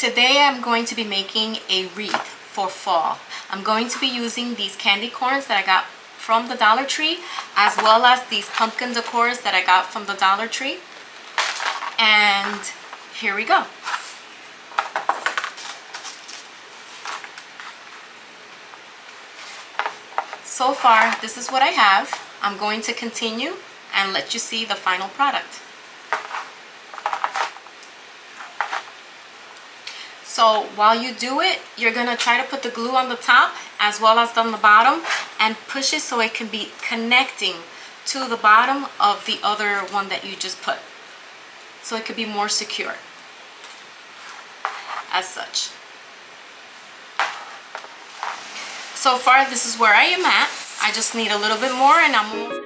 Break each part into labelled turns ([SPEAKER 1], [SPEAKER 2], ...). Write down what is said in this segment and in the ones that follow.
[SPEAKER 1] Today I'm going to be making a wreath for fall. I'm going to be using these candy corns that I got from the Dollar Tree, as well as these pumpkin decors that I got from the Dollar Tree. And here we go. So far, this is what I have. I'm going to continue and let you see the final product. So while you do it, you're gonna try to put the glue on the top as well as on the bottom and push it so it can be connecting to the bottom of the other one that you just put, so it could be more secure as such. So far, this is where I am at. I just need a little bit more and I'm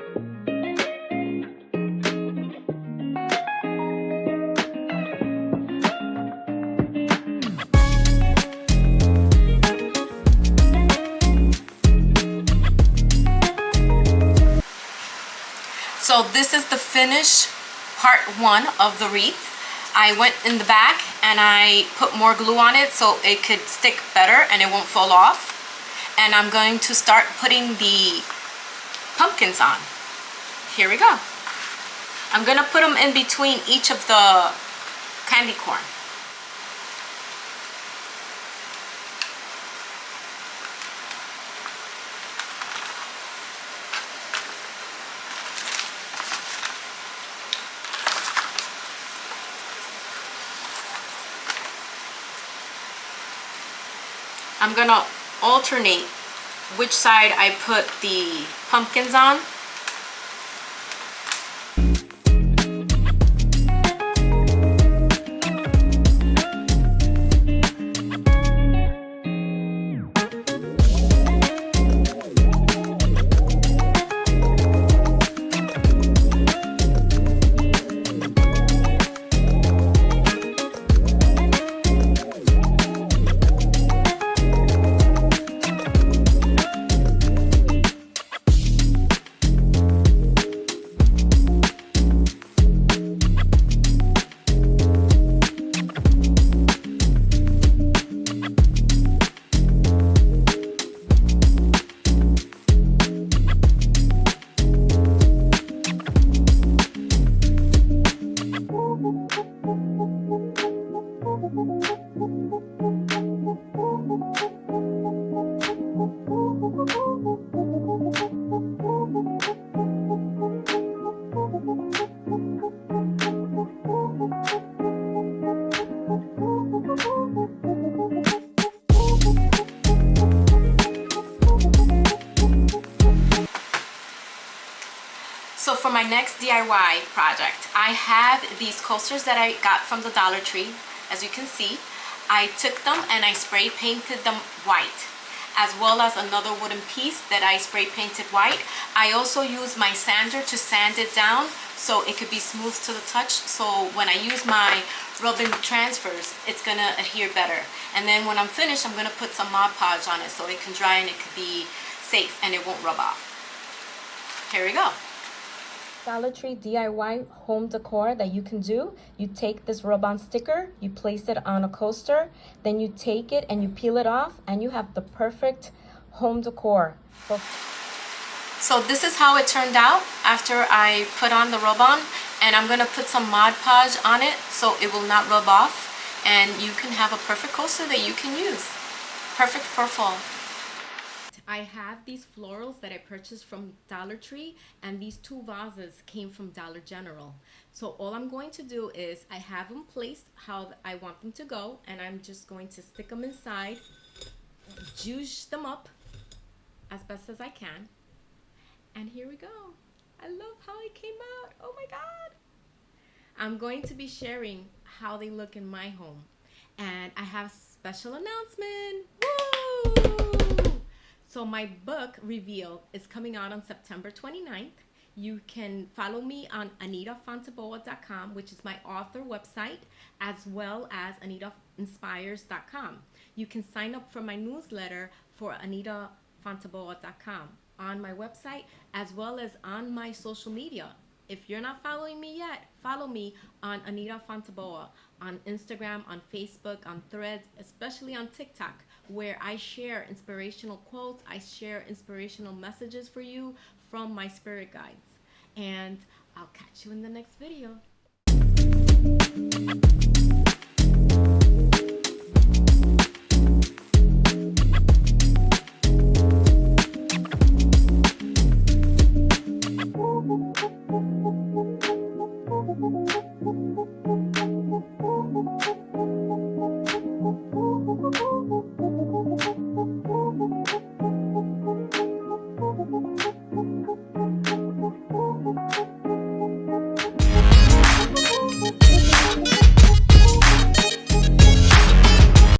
[SPEAKER 1] So this is the finished part one of the wreath. I went in the back and I put more glue on it so it could stick better and it won't fall off. And I'm going to start putting the pumpkins on. Here we go. I'm gonna put them in between each of the candy corn. I'm gonna alternate which side I put the pumpkins on. So for my next DIY project, I have these coasters that I got from the Dollar Tree. As you can see, I took them and I spray painted them white, as well as another wooden piece that I spray painted white. I also use my sander to sand it down so it could be smooth to the touch, so when I use my rubbing transfers, it's gonna adhere better. And then when I'm finished, I'm gonna put some Mod Podge on it so it can dry and it could be safe and it won't rub off. Here we go. Dollar Tree DIY home decor that you can do. You take this rub-on sticker, you place it on a coaster, then you take it and you peel it off, and you have the perfect home decor. So this is how it turned out after I put on the rub-on, and I'm gonna put some Mod Podge on it so it will not rub off, and you can have a perfect coaster that you can use. Perfect for fall. I have these florals that I purchased from Dollar Tree, and these two vases came from Dollar General. So all I'm going to do is I have them placed how I want them to go, and I'm just going to stick them inside, juice them up as best as I can. And here we go. I love how it came out. Oh my God. I'm going to be sharing how they look in my home. And I have a special announcement. Woo! So my book reveal is coming out on September 29th. You can follow me on AnitaFontaboa.com, which is my author website, as well as AnitaInspires.com. You can sign up for my newsletter for AnitaFontaboa.com on my website, as well as on my social media. If you're not following me yet, follow me on Anita Fontaboa on Instagram, on Facebook, on Threads, especially on TikTok, where I share inspirational quotes, I share inspirational messages for you from my spirit guides. And I'll catch you in the next video.